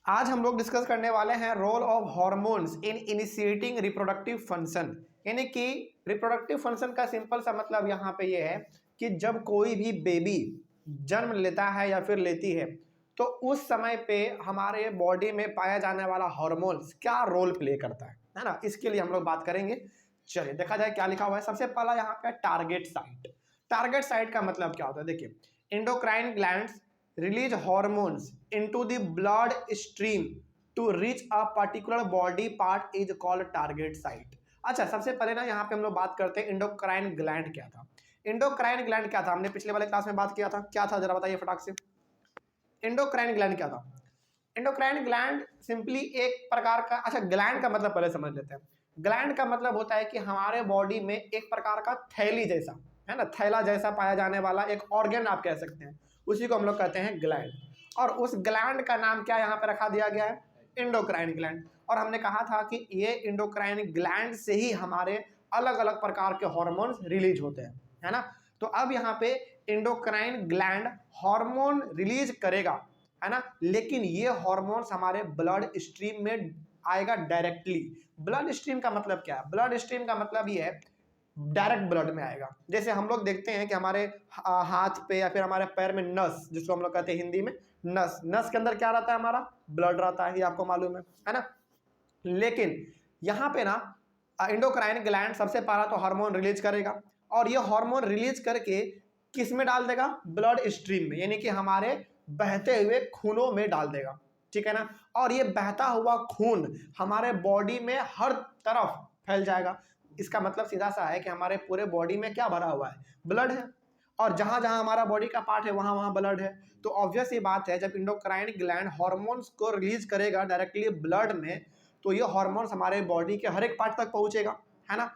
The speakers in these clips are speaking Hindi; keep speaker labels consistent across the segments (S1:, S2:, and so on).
S1: आज हम लोग डिस्कस करने वाले हैं role of hormones in initiating reproductive function. यानी कि रिप्रोडक्टिव फंक्शन का सिंपल सा मतलब यहाँ पे ये है कि जब कोई भी बेबी जन्म लेता है या फिर लेती है तो उस समय पे हमारे बॉडी में पाया जाने वाला हार्मोन्स क्या रोल प्ले करता है ना। इसके लिए हम लोग बात करेंगे। चलिए देखा जाए क्या लिखा हुआ है। सबसे पहला यहाँ पे टारगेट साइट। टारगेट साइट का मतलब क्या होता है, देखिए, endocrine glands release hormones into the blood stream to reach a particular body part is called target site। अच्छा, सबसे पहले ना यहाँ पे हम लोग बात करते हैं इंडोक्राइन ग्लैंड क्या था। इंडोक्राइन ग्लैंड क्या था, हमने पिछले वाले क्लास में बात किया था, क्या था जरा बताइए फटाक से। इंडोक्राइन ग्लैंड क्या था? इंडोक्राइन ग्लैंड सिंपली एक प्रकार का, अच्छा ग्लैंड का मतलब पहले समझ लेते हैं। ग्लैंड का मतलब होता है कि हमारे बॉडी में एक प्रकार का थैली जैसा है ना, थैला जैसा पाया जाने वाला एक ऑर्गन आप कह सकते हैं, उसी को हम लोग कहते हैं ग्लैंड। और उस ग्लैंड का नाम क्या यहाँ पे रखा दिया गया है, इंडोक्राइन ग्लैंड। और हमने कहा था कि ये इंडोक्राइन ग्लैंड से ही हमारे अलग अलग प्रकार के हार्मोन्स रिलीज होते हैं, है ना। तो अब यहाँ पे इंडोक्राइन ग्लैंड हार्मोन रिलीज करेगा, है ना, लेकिन ये हार्मोन्स हमारे ब्लड स्ट्रीम में आएगा डायरेक्टली। ब्लड स्ट्रीम का मतलब क्या है? ब्लड स्ट्रीम का मतलब ये है डायरेक्ट ब्लड में आएगा। जैसे हम लोग देखते हैं कि हमारे हाथ पे या फिर हमारे पैर में नस, जिसको हम लोग कहते हैं हिंदी में नस, नस के अंदर क्या रहता है, हमारा ब्लड रहता है, ये आपको मालूम है ना। लेकिन यहाँ पे ना इंडोक्राइन ग्लैंड सबसे पहला तो हार्मोन रिलीज करेगा, और ये हार्मोन रिलीज करके किस में डाल देगा, ब्लड स्ट्रीम में, यानी कि हमारे बहते हुए खूनों में डाल देगा, ठीक है ना। और ये बहता हुआ खून हमारे बॉडी में हर तरफ फैल जाएगा। इसका मतलब सीधा सा है कि हमारे पूरे बॉडी में क्या भरा हुआ है, ब्लड है, और जहां जहां हमारा बॉडी का पार्ट है वहां वहां ब्लड है। तो ऑब्वियस ये बात है, जब इंडोक्राइन ग्लैंड हार्मोन्स को रिलीज करेगा डायरेक्टली ब्लड में, तो ये हार्मोन्स हमारे बॉडी के हर एक पार्ट तक पहुंचेगा, है ना।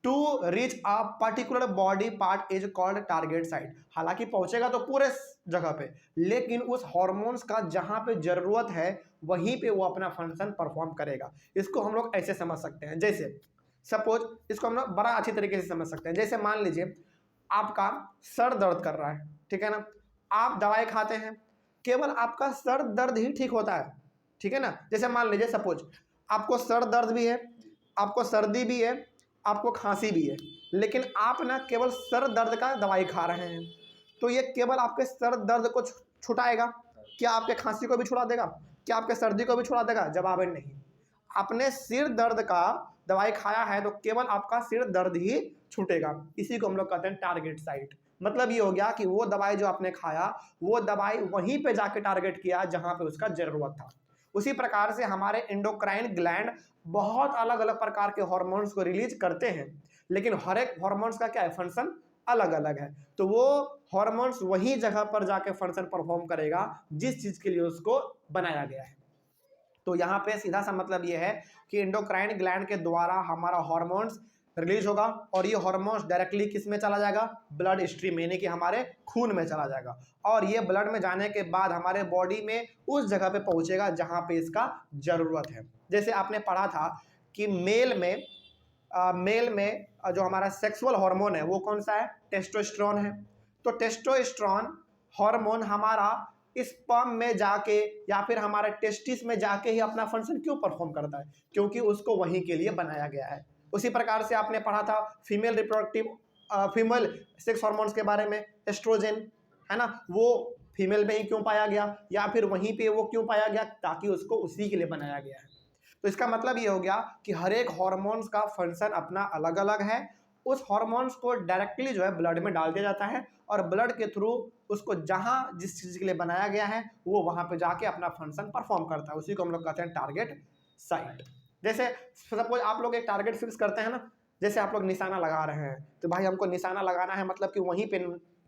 S1: To reach a particular body part is called target site. हालांकि पहुंचेगा तो पूरे जगह पे, लेकिन उस हार्मोन्स का जहां पे जरूरत है वहीं पे वो अपना फंक्शन परफॉर्म करेगा। इसको हम लोग ऐसे समझ सकते हैं, जैसे सपोज इसको हम लोग बड़ा अच्छी तरीके से समझ सकते हैं। जैसे मान लीजिए आपका सर दर्द कर रहा है, ठीक है ना, आप दवाई खाते हैं, केवल आपका सर दर्द ही ठीक होता है, ठीक है ना। जैसे मान लीजिए सपोज आपको सर दर्द भी है, आपको सर्दी भी है, आपको खांसी भी है, लेकिन आप ना केवल सर दर्द का दवाई खा रहे हैं, तो ये केवल आपके सर दर्द को छुटाएगा, क्या आपके खांसी को भी छुड़ा देगा, क्या आपके सर्दी को भी छुड़ा देगा? जवाब है नहीं। आपने सिर दर्द का दवाई खाया है तो केवल आपका सिर दर्द ही छूटेगा। इसी को हम लोग कहते हैं टारगेट साइट। मतलब ये हो गया कि वो दवाई जो आपने खाया, वो दवाई वहीं पे जाके टारगेट किया जहां पे उसका जरूरत था। उसी प्रकार से हमारे इंडोक्राइन ग्लैंड बहुत अलग अलग प्रकार के हार्मोन्स को रिलीज करते हैं, लेकिन हर एक हार्मोन्स का क्या है, फंक्शन अलग अलग है। तो वो हार्मोन्स वही जगह पर जाके फंक्शन परफॉर्म करेगा जिस चीज के लिए उसको बनाया गया है। तो यहाँ पे सीधा सा मतलब ये है कि इंडोक्राइन ग्लैंड के द्वारा हमारा हार्मोन्स रिलीज होगा, और ये हार्मोन्स डायरेक्टली किस में चला जाएगा, ब्लड स्ट्रीम में, यानी कि हमारे खून में चला जाएगा। और ये ब्लड में जाने के बाद हमारे बॉडी में उस जगह पे पहुंचेगा जहां पे इसका जरूरत है। जैसे आपने पढ़ा था कि मेल में जो हमारा सेक्सुअल हार्मोन है वो कौन सा है, टेस्टोस्टेरोन है। तो टेस्टोस्टेरोन हार्मोन हमारा स्पर्म में जाके या फिर हमारे टेस्टिस में जाके ही अपना फंक्शन क्यों परफॉर्म करता है, क्योंकि उसको वहीं के लिए बनाया गया है। उसी प्रकार से आपने पढ़ा था फीमेल सेक्स हार्मोन्स के बारे में, एस्ट्रोजन, है ना, वो फीमेल में ही क्यों पाया गया, या फिर वहीं पे वो क्यों पाया गया, ताकि उसको उसी के लिए बनाया गया है। तो इसका मतलब ये हो गया कि हर एक हार्मोन्स का फंक्शन अपना अलग अलग है। उस हार्मोन्स को डायरेक्टली जो है ब्लड में डाल दिया जाता है, और ब्लड के थ्रू उसको जहां जिस चीज के लिए बनाया गया है वो वहां पे जाके अपना फंक्शन परफॉर्म करता है। उसी को हम लोग कहते हैं टारगेट साइट। जैसे सपोज आप लोग एक टारगेट फिक्स करते हैं ना, जैसे आप लोग निशाना लगा रहे हैं, तो भाई हमको निशाना लगाना है, मतलब कि वहीं पे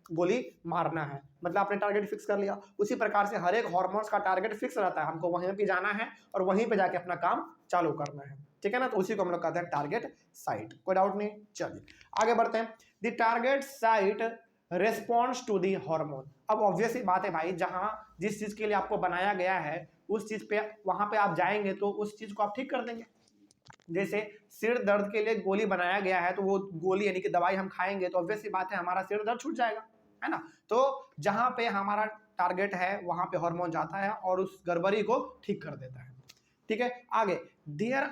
S1: गोली मारना है, मतलब आपने टारगेट फिक्स कर लिया। उसी प्रकार से हर एक हार्मोन्स का टारगेट फिक्स रहता है, हमको वहीं पे जाना है और वहीं पे जाके अपना काम चालू करना है, ठीक है ना। तो उसी को हम लोग कहते हैं टारगेट साइट। कोई डाउट नहीं, चलिए आगे बढ़ते हैं। The target site response to the hormone. अब ऑब्वियस ही बात है भाई, जहां जिस चीज के लिए आपको बनाया गया है उस चीज पे वहां पे आप जाएंगे तो उस चीज को आप ठीक कर देंगे। जैसे सिर दर्द के लिए गोली बनाया गया है, तो वो गोली यानी कि दवाई हम खाएंगे तो ऑब्वियस सी बात है हमारा सिर दर्द छूट जाएगा, है ना। तो जहां पे हमारा टारगेट है वहां पे हार्मोन जाता है और उस गड़बड़ी को ठीक कर देता है। ठीक है, आगे there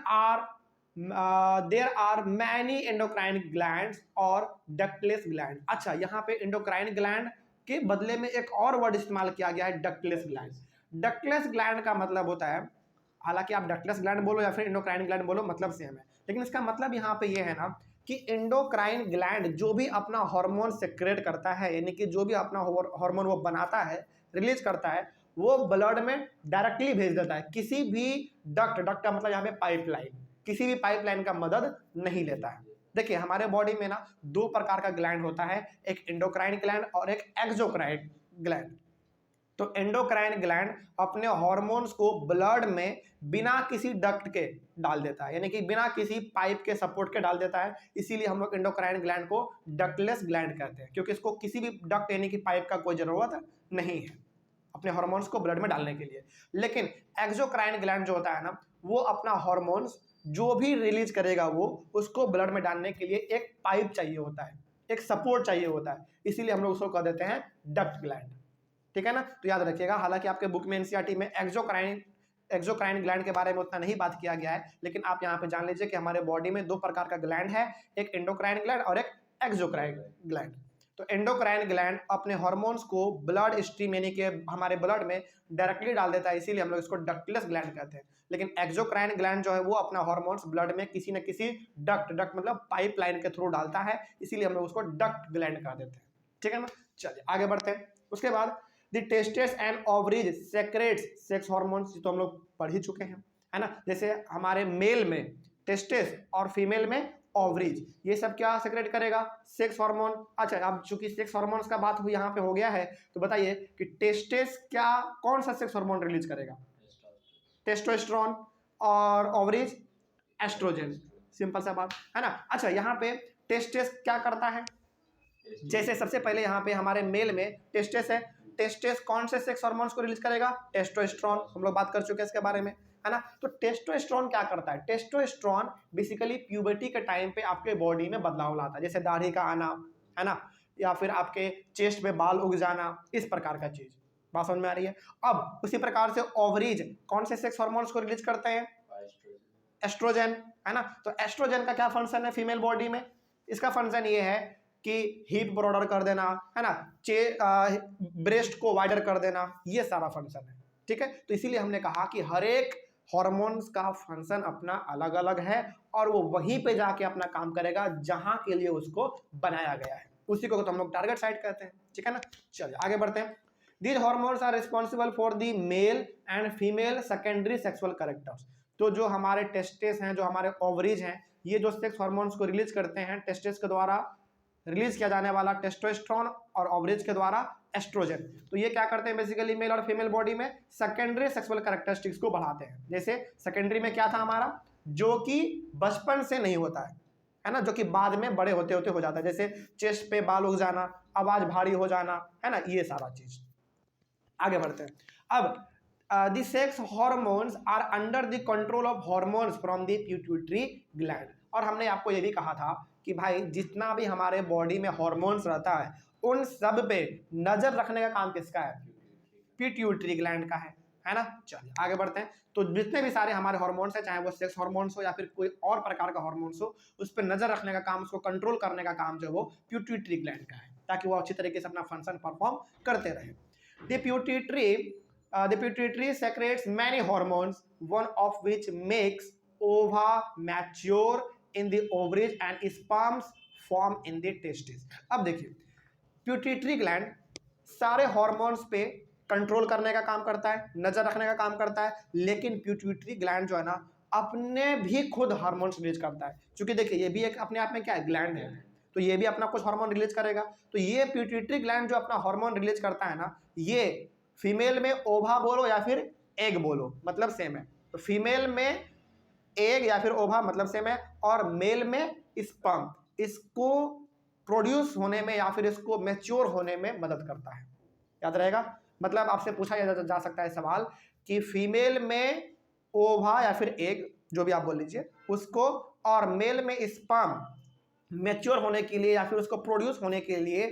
S1: are many endocrine glands और डक्टलेस ग्लैंड। अच्छा, यहाँ पे एंडोक्राइन ग्लैंड के बदले में एक और वर्ड इस्तेमाल किया गया है, डक्टलेस ग्लैंड। डक्टलेस ग्लैंड का मतलब होता है, हालांकि आप डक्टलेस ग्लैंड बोलो या फिर एंडोक्राइन ग्लैंड बोलो, मतलब सेम है, लेकिन इसका मतलब यहाँ पे ये है ना कि एंडोक्राइन ग्लैंड जो भी अपना हार्मोन सेक्रेट करता है, यानी कि जो भी अपना हार्मोन वो बनाता है, रिलीज करता है, वो ब्लड में डायरेक्टली भेज देता है, किसी भी डक्ट का मतलब यहाँ पे पाइपलाइन, किसी भी पाइपलाइन का मदद नहीं लेता है। देखिए हमारे बॉडी में ना दो प्रकार का ग्लैंड होता है, एक एंडोक्राइन ग्लैंड और एक एक्सोक्राइन ग्लैंड। तो एंडोक्राइन ग्लैंड अपने हार्मोन्स को ब्लड में बिना किसी डक्ट के डाल देता है, यानी कि बिना किसी पाइप के सपोर्ट के डाल देता है, इसीलिए हम लोग एंडोक्राइन ग्लैंड को डक्टलेस ग्लैंड कहते हैं, क्योंकि इसको किसी भी डक्ट यानी कि पाइप का कोई जरूरत नहीं है अपने हार्मोन्स को ब्लड में डालने के लिए। लेकिन एक्सोक्राइन ग्लैंड जो होता है ना, वो अपना हार्मोन्स जो भी रिलीज करेगा वो उसको ब्लड में डालने के लिए एक पाइप चाहिए होता है, एक सपोर्ट चाहिए होता है, इसीलिए हम लोग उसको कह देते हैं डक्ट ग्लैंड। ठीक है ना, तो याद रखिएगा, हालांकि आपके बुक में एनसीईआरटी में एक्सोक्राइन ग्लैंड के बारे में उतना नहीं बात किया गया है, लेकिन आप यहाँ पे जान लीजिए कि हमारे बॉडी में दो प्रकार का ग्लैंड है, एक एंडोक्राइन ग्लैंड और एक एक्सोक्राइन ग्लैंड। तो एंडोक्राइन ग्लैंड अपने हार्मोन्स को ब्लड स्ट्रीम यानी कि हमारे ब्लड में डायरेक्टली डाल देता है, इसीलिए हम लोग इसको डक्टलेस ग्लैंड कहते हैं। लेकिन एक्सोक्राइन ग्लैंड जो है वो अपना हार्मोन्स ब्लड में किसी न किसी डक्ट मतलब पाइपलाइन के थ्रू डालता है, इसीलिए हम लोग उसको डक्ट ग्लैंड कह देते हैं। ठीक है ना, चलिए आगे बढ़ते हैं। उसके बाद the tastes and ovaries secrets sex hormones, तो हम लोग पढ़ ही चुके हैं, है ना। जैसे हमारे मेल में टेस्टेस और फीमेल में ओवरीज, ये सब क्या सेक्रेट करेगा, सेक्स हार्मोन। अच्छा, अब चूंकि सेक्स हार्मोन्स का बात हुई यहाँ पे हो गया है, तो बताइए कि टेस्टेस क्या कौन सा सेक्स हार्मोन रिलीज करेगा, टेस्टोस्टेरोन, और ओवरीज एस्ट्रोजन, सिंपल सा बात है ना। अच्छा, यहाँ पे टेस्टेस क्या करता है, जैसे सबसे पहले यहाँ पे हमारे मेल में टेस्टेस है, टेस्टेस कौन से सेक्स हार्मोन्स को रिलीज करेगा, टेस्टोस्टेरोन, हम लोग बात कर चुके हैं इसके बारे में, है ना। तो टेस्टोस्टेरोन क्या करता है, टेस्टोस्टेरोन बेसिकली प्यूबर्टी के टाइम पे आपके बॉडी में बदलाव लाता है, जैसे दाढ़ी का आना, है ना, या फिर आपके चेस्ट पे बाल उग जाना, इस प्रकार का चीज, बात समझ में आ रही है। अब उसी प्रकार से ओवरीज कौन से सेक्स हार्मोन्स को रिलीज करते हैं, एस्ट्रोजन, है ना। तो एस्ट्रोजन का क्या फंक्शन है फीमेल बॉडी में, इसका फंक्शन ये है कि हिप ब्रॉडर कर देना, है ना, ब्रेस्ट को वाइडर कर देना, ये सारा फंक्शन है। ठीक है, तो इसीलिए हमने कहा कि हर एक हार्मोन्स का फंक्शन अपना अलग अलग है और वो वहीं पे जाके अपना काम करेगा जहां के लिए उसको बनाया गया है, उसी को तो हम लोग टारगेट साइट कहते हैं। ठीक है ना, चलिए आगे बढ़ते हैं। These hormones are responsible for the male and female secondary sexual characters. तो जो हमारे टेस्टेस हैं, जो हमारे ओवरीज हैं, ये जो सेक्स हार्मोन्स को रिलीज करते हैं, टेस्टेस के द्वारा रिलीज किया जाने वाला टेस्टोस्टेरोन और ओवरीज के द्वारा एस्ट्रोजन, तो ये क्या करते हैं बेसिकली मेल और फीमेल बॉडी में सेकेंडरी सेक्सुअल कैरेक्टरिस्टिक्स को बढ़ाते हैं। जैसे सेकेंडरी में क्या था हमारा, जो कि बचपन से नहीं होता है ना, जो कि बाद में बड़े होते होते हो जाता है, जैसे चेस्ट पे बाल उग जाना, आवाज भारी हो जाना, है ना, ये सारा चीज। आगे बढ़ते हैं। अब the sex hormones are under the control of hormones from the pituitary gland। और हमने आपको ये भी कहा था कि भाई जितना भी हमारे बॉडी में हार्मोन्स रहता है उन सब पे नजर रखने का काम किसका है, पिट्यूटरी ग्लैंड का है ना। चलिए आगे बढ़ते हैं। तो जितने भी सारे हमारे हार्मोन्स हैं, चाहे वो सेक्स हार्मोन्स हो या फिर कोई और प्रकार का हार्मोन्स हो, उस पर नजर रखने का काम, उसको कंट्रोल करने का काम जो है वो पिट्यूटरी ग्लैंड का है, ताकि वो अच्छी तरीके से अपना फंक्शन परफॉर्म करते रहे। The pituitary secretes many hormones, one of which makes ova mature in the ovaries and sperms form in the testes। अब देखिए, पिट्यूटरी ग्लैंड सारे हार्मोन्स पे कंट्रोल करने का काम करता है, नजर रखने का काम करता है, लेकिन पिट्यूटरी ग्लैंड जो है ना अपने भी खुद हार्मोन्स रिलीज करता है, क्योंकि देखिए ये भी एक अपने आप में क्या है, ग्लैंड है, तो ये भी अपना कुछ हार्मोन रिलीज करेगा। तो ये पिट्यूटरी ग्लैंड जो अपना हार्मोन रिलीज करता है ना, ये फीमेल में ओवा बोलो या फिर एग बोलो, मतलब सेम है। तो फीमेल में एग या फिर ओवा मतलब सेम है, और मेल में स्पर्म, इसको प्रोड्यूस होने में या फिर इसको मैच्योर होने में मदद करता है, याद रहेगा। मतलब आपसे पूछा जा सकता है सवाल कि फीमेल में ओवा या फिर एग, जो भी आप बोल लीजिए उसको, और मेल में स्पर्म मैच्योर होने के लिए या फिर उसको प्रोड्यूस होने के लिए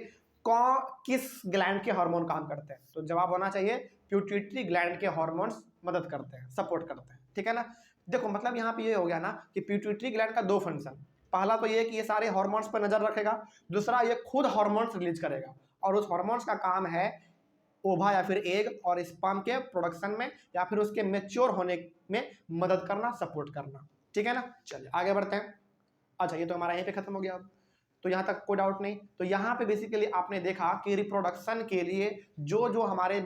S1: किस ग्लैंड के हार्मोन काम करते हैं? तो जवाब होना चाहिए पिट्यूटरी ग्लैंड के हार्मोन्स मदद करते हैं, सपोर्ट करते हैं, ठीक है ना। देखो मतलब यहाँ पे ये हो गया ना कि पिट्यूटरी ग्लैंड का दो फंक्शन, पहला तो ये कि ये सारे हार्मोन्स पर नजर रखेगा, दूसरा ये खुद हार्मोन्स रिलीज करेगा, और उस हार्मोन्स का काम है ओवा या फिर एग और स्पर्म के प्रोडक्शन में या फिर उसके मेच्योर होने में मदद करना, सपोर्ट करना, ठीक है ना। चलिए आगे बढ़ते हैं। अच्छा ये तो हमारा यहीं पे खत्म हो गया अब, तो यहाँ तक कोई डाउट नहीं। तो यहाँ पे बेसिकली आपने देखा कि रिप्रोडक्शन के लिए जो जो हमारे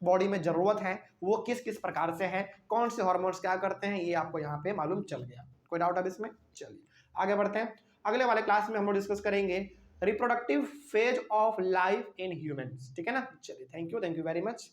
S1: बॉडी में जरूरत है वो किस किस प्रकार से है, कौन से हार्मोन्स क्या करते हैं, ये आपको यहाँ पे मालूम चल गया। कोई डाउट अब इसमें? चलिए आगे बढ़ते हैं। अगले वाले क्लास में हम लोग डिस्कस करेंगे reproductive phase of life in humans, ठीक है ना। चलिए थैंक यू वेरी मच।